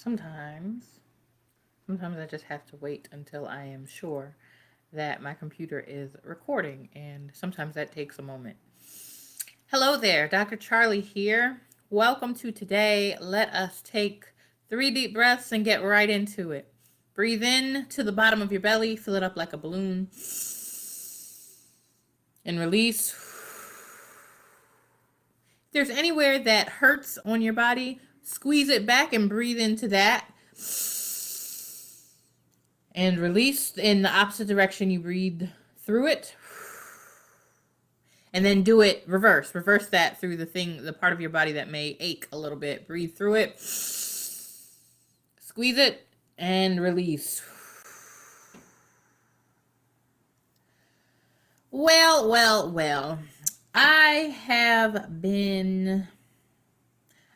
Sometimes, sometimes I just have to wait until I am sure that my computer is recording, and sometimes that takes a moment. Hello there, Dr. Charlie here. Welcome to today. Let us take 3 deep breaths and get right into it. Breathe in to the bottom of your belly, fill it up like a balloon, and release. If there's anywhere that hurts on your body, squeeze it back and breathe into that. And release in the opposite direction you breathe through it. And then do it reverse. Reverse that through the part of your body that may ache a little bit. Breathe through it. Squeeze it and release. Well.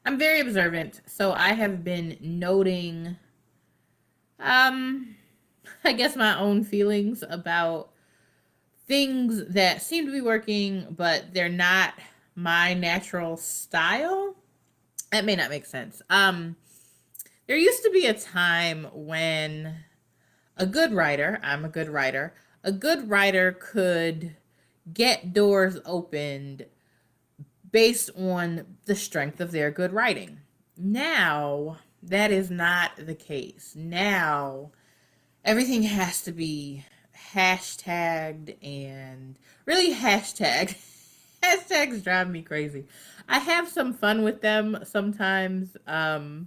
I'm very observant, so I have been noting, um, I guess my own feelings about things that seem to be working, but they're not my natural style. That may not make sense. There used to be a time when I'm a good writer, a good writer could get doors opened based on the strength of their good writing. Now, that is not the case. Now, everything has to be hashtagged and really hashtagged. Hashtags drive me crazy. I have some fun with them sometimes, kind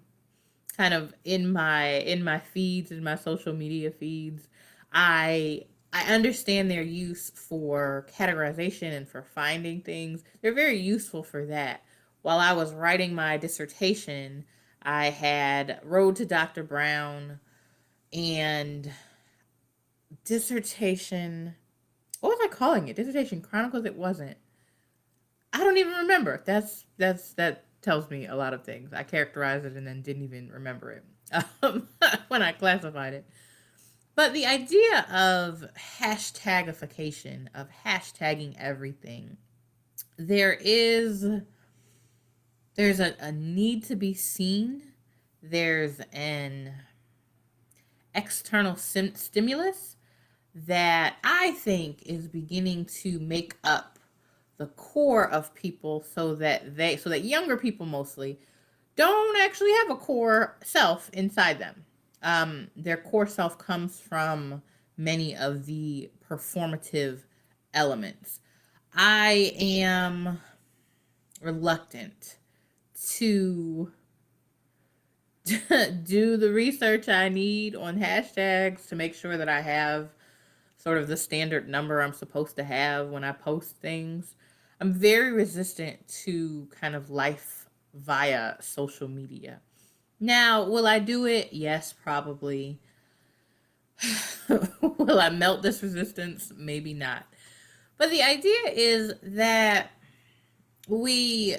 of in my feeds, in my social media feeds. I understand their use for categorization and for finding things. They're very useful for that. While I was writing my dissertation, I had Road to Dr. Brown and dissertation. What was I calling it? Dissertation Chronicles? It wasn't. I don't even remember. That tells me a lot of things. I characterized it and then didn't even remember it when I classified it. But the idea of hashtagification, of hashtagging everything, there is there's a need to be seen. There's an external stimulus that I think is beginning to make up the core of people, so that younger people mostly don't actually have a core self inside them. Their core self comes from many of the performative elements. I am reluctant to do the research I need on hashtags to make sure that I have sort of the standard number I'm supposed to have when I post things. I'm very resistant to kind of life via social media. Now, will I do it? Yes, probably. Will I melt this resistance? Maybe not. But the idea is that we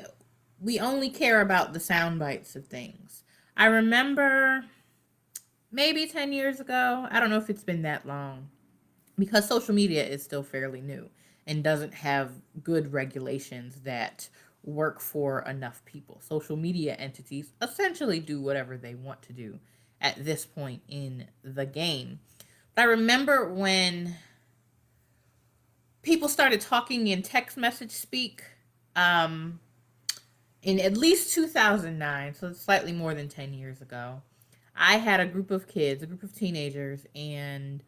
we only care about the sound bites of things. I remember maybe 10 years ago, I don't know if it's been that long, because social media is still fairly new and doesn't have good regulations that work for enough people. Social media entities essentially do whatever they want to do at this point in the game. But I remember when people started talking in text message speak, um, in at least 2009, so it's slightly more than 10 years ago. I had a group of kids, a group of teenagers, and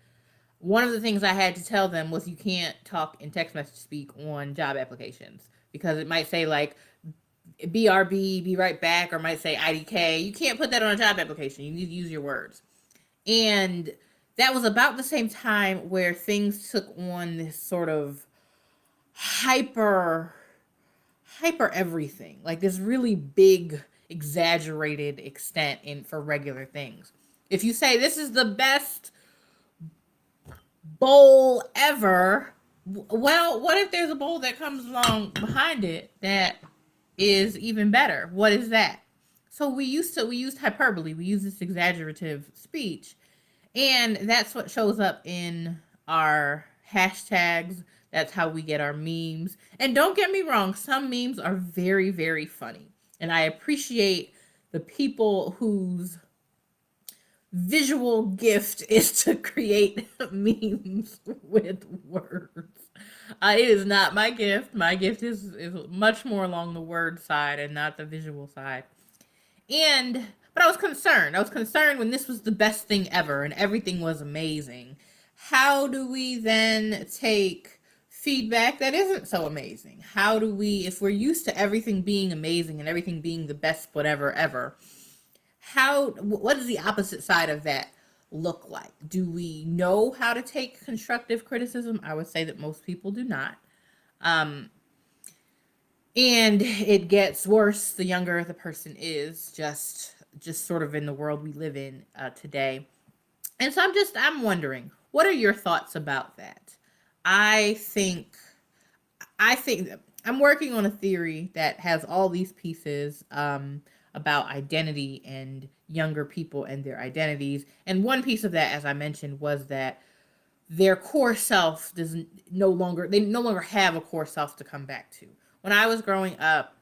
one of the things I had to tell them was you can't talk in text message speak on job applications because it might say like BRB, be right back, or might say IDK. You can't put that on a job application. You need to use your words. And that was about the same time where things took on this sort of hyper everything, like this really big exaggerated extent in for regular things. If you say this is the best bowl ever, well, what if there's a bowl that comes along behind it that is even better? What is that? So we used hyperbole, we use this exaggerative speech, and that's what shows up in our hashtags. That's how we get our memes. And don't get me wrong, some memes are very, very funny. And I appreciate the people whose visual gift is to create memes with words. It is not my gift. My gift is much more along the word side and not the visual side. And but I was concerned. I was concerned when this was the best thing ever and everything was amazing. How do we then take feedback that isn't so amazing? How do we, if we're used to everything being amazing and everything being the best whatever ever, what does the opposite side of that look like? Do we know how to take constructive criticism? I would say that most people do not. Um, and it gets worse the younger the person is, just sort of in the world we live in today. And so I'm wondering, what are your thoughts about that? I think I think I'm working on a theory that has all these pieces about identity and younger people and their identities. And one piece of that, as I mentioned, was that their core self doesn't they no longer have a core self to come back to. When I was growing up,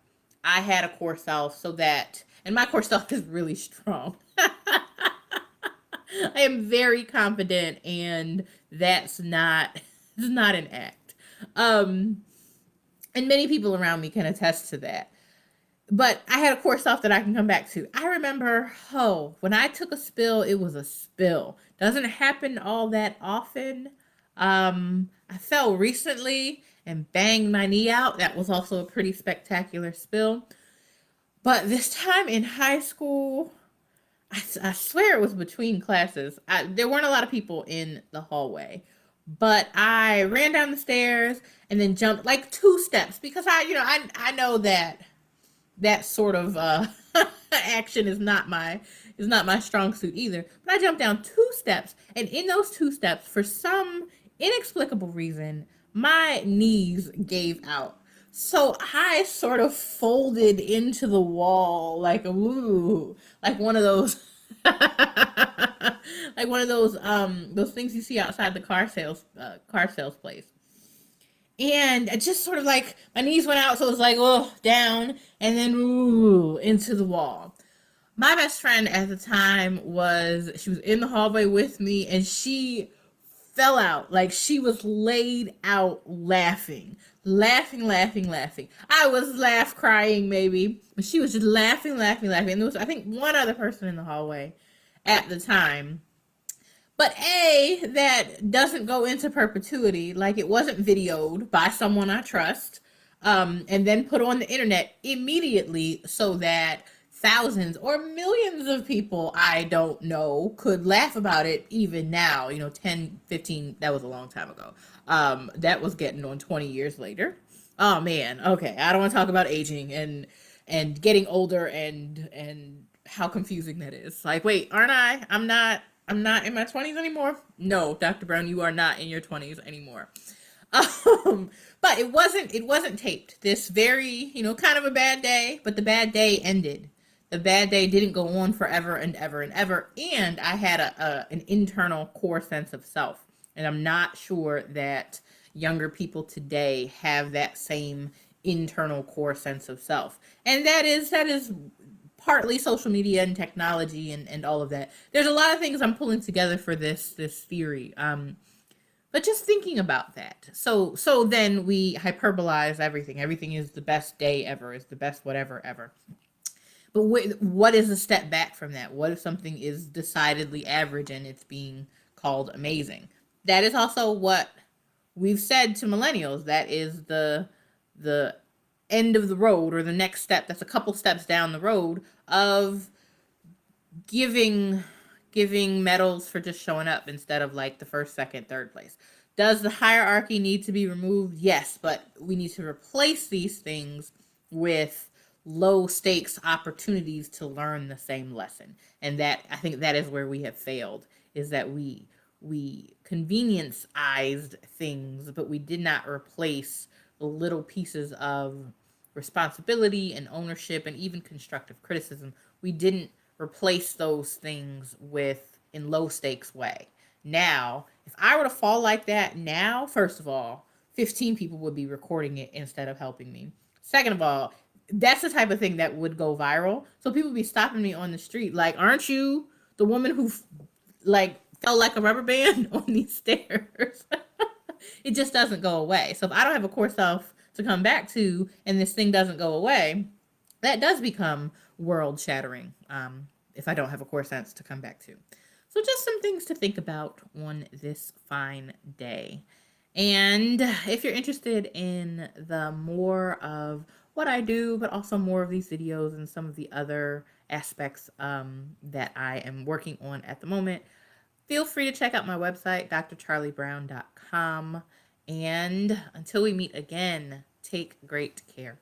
I had a core self and my core self is really strong. I am very confident, and that's not it's not an act. Um, and many people around me can attest to that. But I had a core self that I can come back to. I remember, when I took a spill, it was a spill. Doesn't happen all that often. I fell recently and banged my knee out. That was also a pretty spectacular spill. But this time in high school, I swear it was between classes. There weren't a lot of people in the hallway, but I ran down the stairs and then jumped like 2 steps because I know that that sort of action is not my strong suit either. But I jumped down 2 steps, and in those 2 steps, for some inexplicable reason, my knees gave out. So I sort of folded into the wall like ooh, like one of those like one of those things you see outside the car sales place. And it just sort of like my knees went out, so it was like oh down and then ooh into the wall. My best friend at the time she was in the hallway with me, and she fell out. Like she was laid out laughing. Laughing, laughing, laughing. I was crying maybe. But she was just laughing, laughing, laughing. And there was I think one other person in the hallway at the time. But that doesn't go into perpetuity. Like it wasn't videoed by someone I trust, and then put on the internet immediately so that thousands or millions of people I don't know could laugh about it even now. 10, 15, that was a long time ago. That was getting on 20 years later. Oh man, okay. I don't want to talk about aging and getting older and how confusing that is. Like, wait, aren't I? I'm not in my 20s anymore. No, Dr. Brown, you are not in your 20s anymore. But it wasn't taped. This very, kind of a bad day, but the bad day ended. The bad day didn't go on forever and ever and ever. And I had an internal core sense of self. And I'm not sure that younger people today have that same internal core sense of self. And that is partly social media and technology and all of that. There's a lot of things I'm pulling together for this theory. But just thinking about that. So then we hyperbolize everything. Everything is the best day ever, is the best whatever ever. But what is a step back from that? What if something is decidedly average and it's being called amazing? That is also what we've said to millennials. That is the end of the road, or the next step. That's a couple steps down the road of giving medals for just showing up instead of like the first, second, third place. Does the hierarchy need to be removed? Yes, but we need to replace these things with low stakes opportunities to learn the same lesson. And that, I think, that is where we have failed, is that we convenienceized things, but we did not replace the little pieces of responsibility and ownership and even constructive criticism. We didn't replace those things with in low stakes way. Now, if I were to fall like that now, first of all, 15 people would be recording it instead of helping me. Second of all, that's the type of thing that would go viral. So people would be stopping me on the street like, aren't you the woman who like fell like a rubber band on these stairs. It just doesn't go away. So if I don't have a core self to come back to and this thing doesn't go away, that does become world shattering, if I don't have a core sense to come back to. So just some things to think about on this fine day. And if you're interested in the more of what I do, but also more of these videos and some of the other aspects that I am working on at the moment, feel free to check out my website, drcharliebrown.com. And until we meet again, take great care.